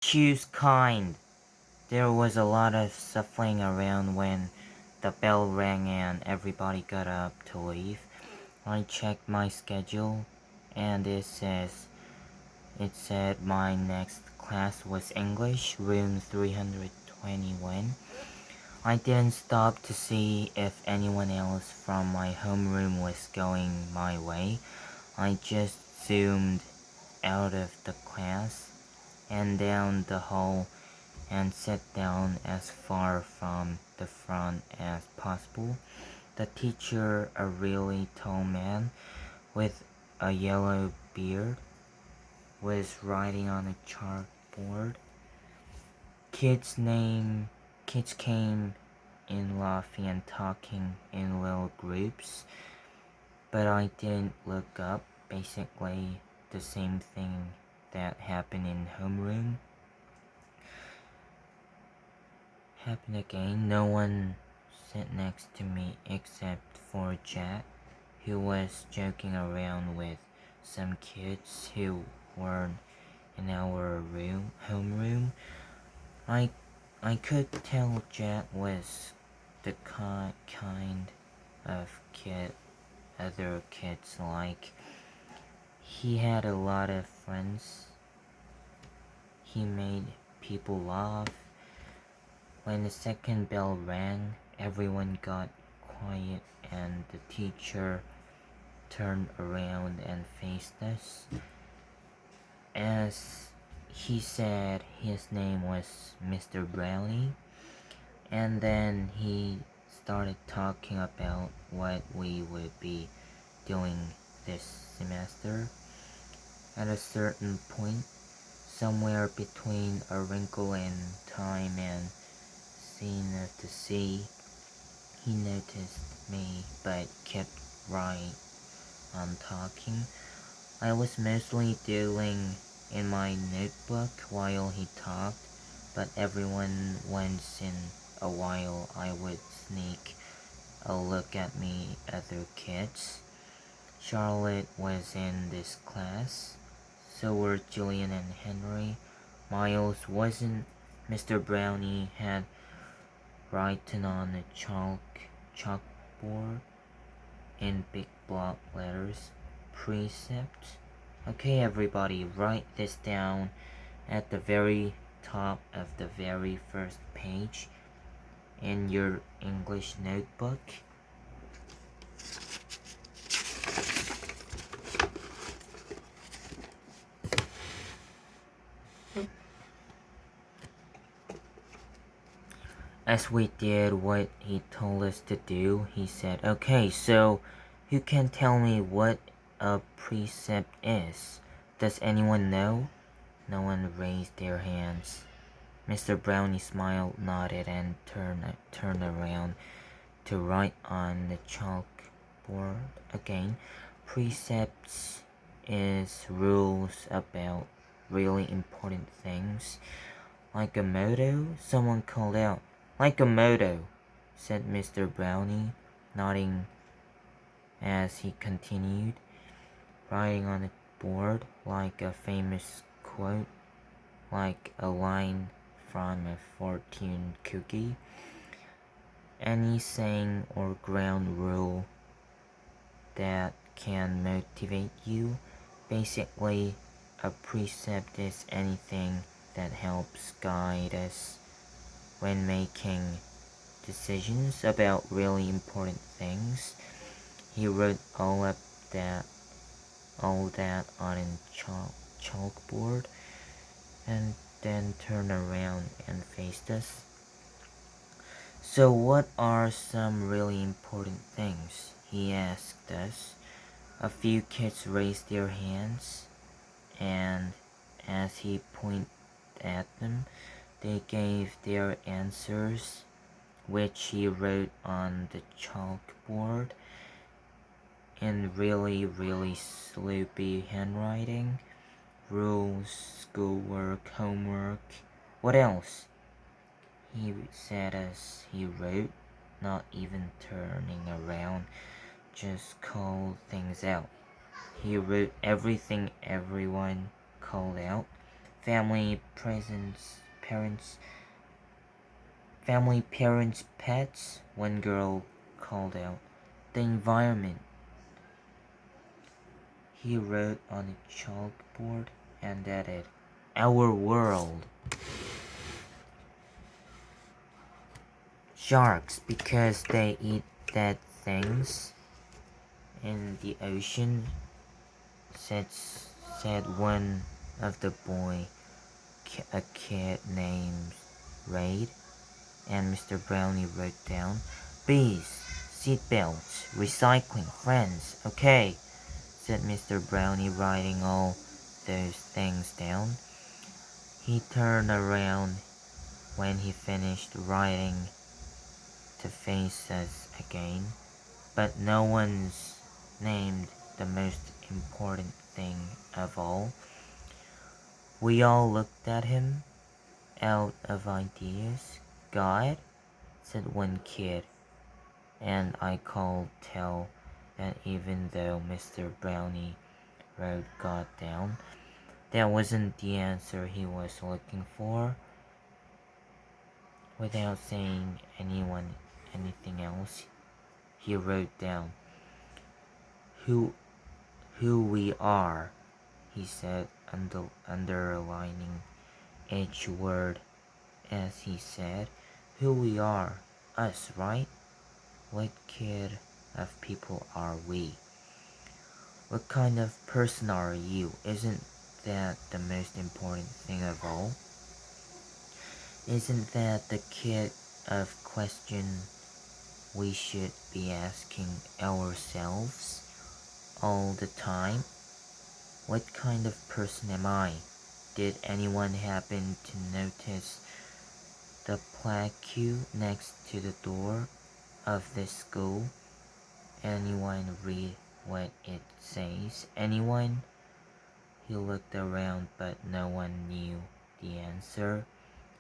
Choose kind. There was a lot of shuffling around when the bell rang and everybody got up to leave. I checked my schedule and it said my next class was English, room 321. I didn't stop to see if anyone else from my homeroom was going my way. I just zoomed out of the class and down the hall and sat down as far from the front as possible. The teacher, a really tall man with a yellow beard, was writing on a chalkboard. Kids came in laughing and talking in little groups, but I didn't look up. Basically, the same thing that happened in homeroom happened again. No one sat next to me except for Jack, who was joking around with some kids who weren't in our homeroom. I I could tell Jack was the kind of kid other kids like. He had a lot of friends. He made people laugh. When the second bell rang, everyone got quiet and the teacher turned around and faced us. As he said his name was Mr. Brownie, and then he started talking about what we would be doing this semester. At a certain point, somewhere between A Wrinkle in Time and Scene of the Sea, he noticed me but kept right on talking. I was mostly doodling in my notebook while he talked, but once in a while I would sneak a look at me other kids. Charlotte was in this class, so were Julian and Henry. Miles wasn't. Mr. Brownie had written on a chalkboard in big block letters, precept. Okay, everybody, write this down at the very top of the very first page in your English notebook. As we did what he told us to do, he said, "Okay, so who can tell me what a precept is? Does anyone know?" No one raised their hands. Mr. Brownie smiled, nodded, and turned around to write on the chalkboard again. Precepts is rules about really important things. Like a motto, someone called out. "Like a motto," said Mr. Brownie, nodding as he continued, writing on the board like a famous quote, like a line from a fortune cookie. Any saying or ground rule that can motivate you. Basically, a precept is anything that helps guide us when making decisions about really important things. He wrote all that on a chalkboard and then turned around and faced us. "So what are some really important things?" he asked us. A few kids raised their hands, and as he pointed at them, they gave their answers, which he wrote on the chalkboard in really sloppy handwriting. Rules, schoolwork, homework. "What else?" he said as he wrote, not even turning around, just called things out. He wrote everything everyone called out. family parents, pets, one girl called out. The environment, he wrote on a chalkboard and added, our world. Sharks, because they eat dead things in the ocean, said one of the boy, a kid named Raid, and Mr. Brownie wrote down, bees, seatbelts, recycling, friends, okay, said Mr. Brownie, writing all those things down. He turned around when he finished writing to face us again, but no one's named the most important thing of all. We all looked at him, out of ideas. God, said one kid, and I could tell that even though Mr. Brownie wrote God down, that wasn't the answer he was looking for. Without saying anything else, he wrote down, who we are, he said, underlining each word as he said, who we are, us, right? What kind of people are we? What kind of person are you? Isn't that the most important thing of all? Isn't that the kind of question we should be asking ourselves all the time? What kind of person am I? Did anyone happen to notice the plaque next to the door of this school? Anyone read what it says? Anyone? He looked around, but no one knew the answer.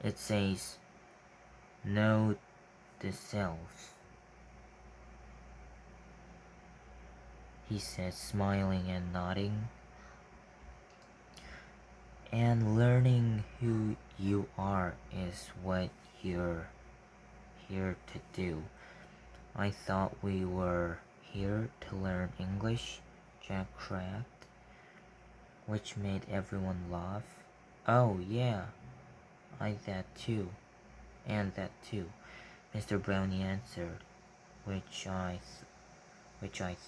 It says, know the self, he said, smiling and nodding. And learning who you are is what you're here to do. I thought we were here to learn English, Jack cracked, which made everyone laugh. Oh yeah, I that too, and that too, Mr. Brownie answered, which I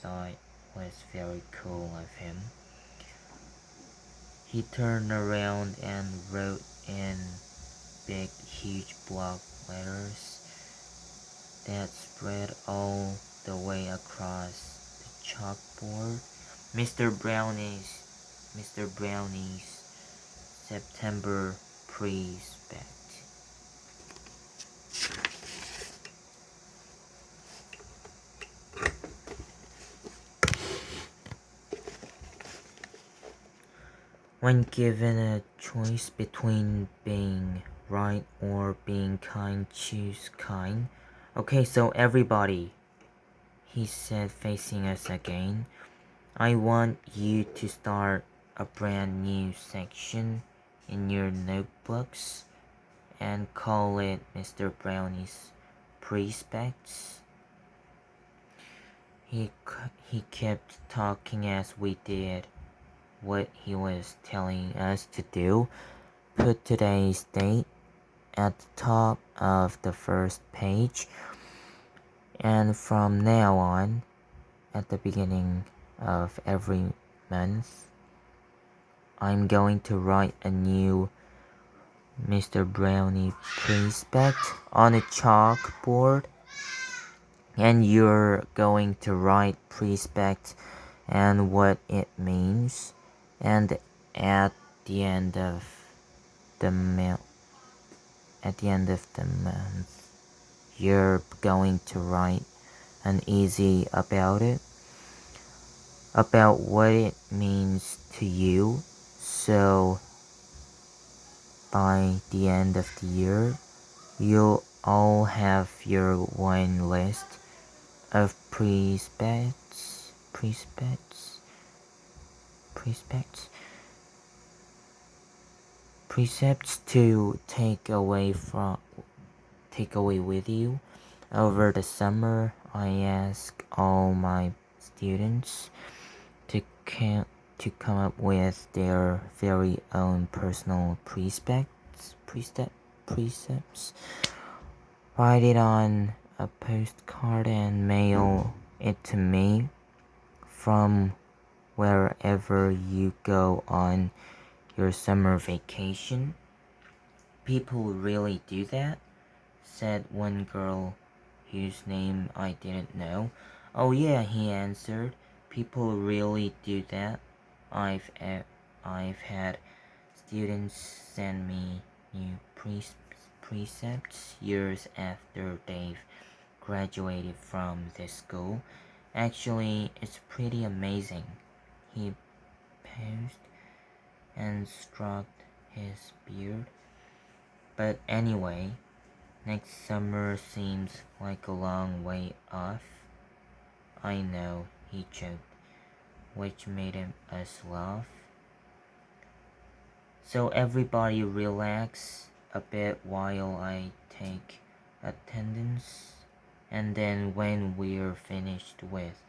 thought was very cool of him. He turned around and wrote in big, huge block letters that spread all the way across the chalkboard, Mr. Brownie's September Prospect. When given a choice between being right or being kind, choose kind. Okay, so everybody, he said, facing us again, I want you to start a brand new section in your notebooks and call it Mr. Brownie's Prospects. He kept talking as we did what he was telling us to do. Put today's date at the top of the first page, and from now on, at the beginning of every month, I'm going to write a new Mr. Brownie prospect on a chalkboard, and you're going to write prospect and what it means, and at the end of the month, you're going to write an essay about it, about what it means to you. So by the end of the year, you'll all have your one list of precepts to take away with you. Over the summer, I asked all my students to can to come up with their very own personal precepts. Write it on a postcard and mail it to me from wherever you go on your summer vacation. People really do that, said one girl whose name I didn't know. Oh yeah, he answered. People really do that. I've had students send me new precepts years after they've graduated from this school. Actually, it's pretty amazing. He paused and stroked his beard. But anyway, next summer seems like a long way off. I know, he joked, which made us laugh. So everybody relax a bit while I take attendance. And then when we're finished with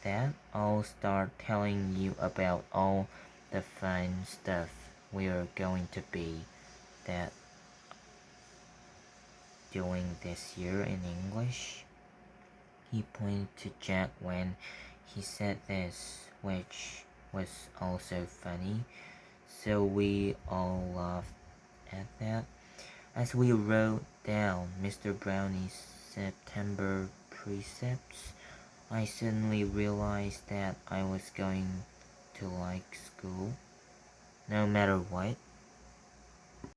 that, I'll start telling you about all the fun stuff we're going to be that doing this year in English. He pointed to Jack when he said this, which was also funny, so we all laughed at that. As we wrote down Mr. Brownie's September precepts, I suddenly realized that I was going to like school, no matter what.